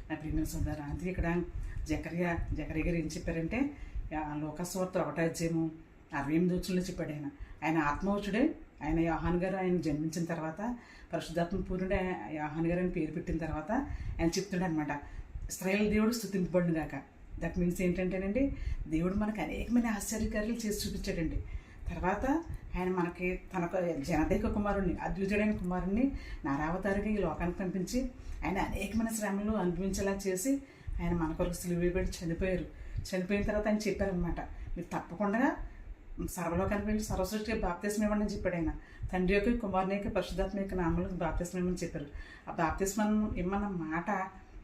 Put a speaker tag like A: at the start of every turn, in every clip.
A: నా ప్రియమైన సోదరా. అందుకే ఇక్కడ జకర్యా గారు ఏం చెప్పారంటే లోకస్వార్త 1:68 చెప్పాడు. ఆయన ఆత్మవచుడే. ఆయన యోహాను గారు ఆయన జన్మించిన తర్వాత పరిశుద్ధాత్మ పూర్ణుడే యోహాను గారు ఆయన పేరు పెట్టిన తర్వాత ఆయన చెప్తున్నాడు అనమాట, ఇశ్రాయేలు దేవుడు స్తుతింపబడును గాక. దట్ మీన్స్ ఏంటంటేనండి, దేవుడు మనకు అనేకమైన ఆశ్చర్యకార్యాలు చేసి చూపించాడండి. తర్వాత ఆయన మనకి తన జనదేక కుమారుణ్ణి, అద్వితీయుడైన కుమారుణ్ణి నారావతారిగా ఈ లోకానికి పంపించి ఆయన అనేకమైన శ్రమలు అనుభవించేలా చేసి ఆయన మన కొరకు సిలువ వేయబడి చనిపోయిన తర్వాత ఆయన చెప్పారనమాట, మీరు తప్పకుండా సర్వలోకానికి వెళ్ళి సర్వసృష్టికి బాప్తిస్మం ఇవ్వండి అని చెప్పాడు. ఆయన తండ్రి యొక్క కుమారుని యొక్క పరిశుద్ధాత్మ యొక్క నామములకు బాప్తిస్మం ఇవ్వమని చెప్పారు. ఆ బాప్తిస్మం ఇమ్మన్న మాట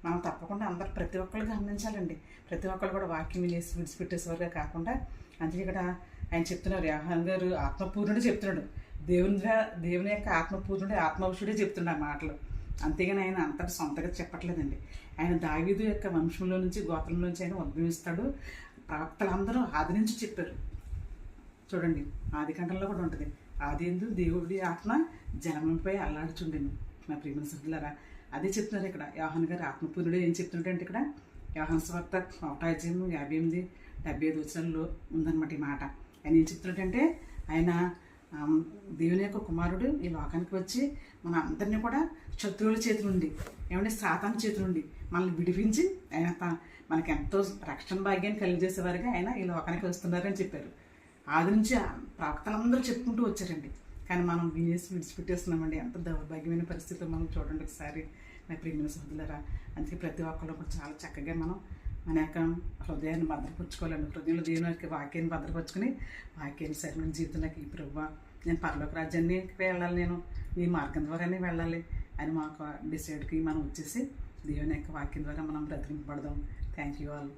A: మనం తప్పకుండా అందరూ ప్రతి ఒక్కరు గమనించాలండి. ప్రతి ఒక్కరు కూడా వాక్యం వినేసి విడిచిపెట్టేసేవారుగా కాకుండా. అందుకే ఇక్కడ ఆయన చెప్తున్నారు, యోహాను గారు ఆత్మపూర్ణుడే చెప్తున్నాడు. దేవుని యొక్క ఆత్మపూర్ణుడే ఆత్మవశుడే చెప్తున్నాడు ఆ మాటలు. అంతేగాని ఆయన అంతటి సొంతగా చెప్పట్లేదండి. ఆయన దావీదు యొక్క వంశంలో నుంచి గోత్రంలో నుంచి ఆయన ఉద్భవిస్తాడు. ప్రవక్తలందరూ ఆది నుంచి చెప్పారు. చూడండి, ఆది కాండంలో కూడా ఉంటుంది, ఆది యందు దేవుడి ఆత్మ జలముపై అల్లాడుచుండెను. నా ప్రియమైన సహోదరులారా, అదే చెప్తున్నారు ఇక్కడ. యోహాను గారు ఆత్మపూర్ణుడే ఏం చెప్తుంటే ఇక్కడ యోహాను సువార్త 1:58-75 ఉందన్నమాట ఈ మాట. ఆయన ఏం చెప్తున్నట్టంటే, ఆయన దేవుని యొక్క కుమారుడు ఈ లోకానికి వచ్చి మన అందరినీ కూడా శత్రువుల చేతి నుండి, సాతాను చేతి నుండి మనల్ని విడిపించి ఆయన మనకి ఎంతో రక్షణ భాగ్యాన్ని కలిగజేసేవారుగా ఆయన ఈ లోకానికి వస్తున్నారని చెప్పారు. ఆది నుంచి ప్రవక్తలందరూ చెప్పుకుంటూ వచ్చారండి. కానీ మనం విడిచిపెట్టేస్తున్నామండి. ఎంత దౌర్భాగ్యమైన పరిస్థితులు మనం చూడండి ఒకసారి నా ప్రియమైన సహోదరులారా. అందుకే ప్రతి ఒక్కళ్ళు కూడా చాలా చక్కగా మన యొక్క హృదయాన్ని భద్రపరుచుకోవాలండి. హృదయంలో దేవుని యొక్క వాక్యాన్ని భద్రపరుచుకుని వాక్యాన్ని సరైన జీవితంలోకి, ఈ ప్రభువా నేను పరలోక రాజ్యానికి వెళ్ళాలి, నేను ఈ మార్గం ద్వారానే వెళ్ళాలి అని మాకు డిసైడ్కి మనం వచ్చేసి దేవుని యొక్క వాక్యం ద్వారా మనం బ్రతికింపబడదాం. Thank you all.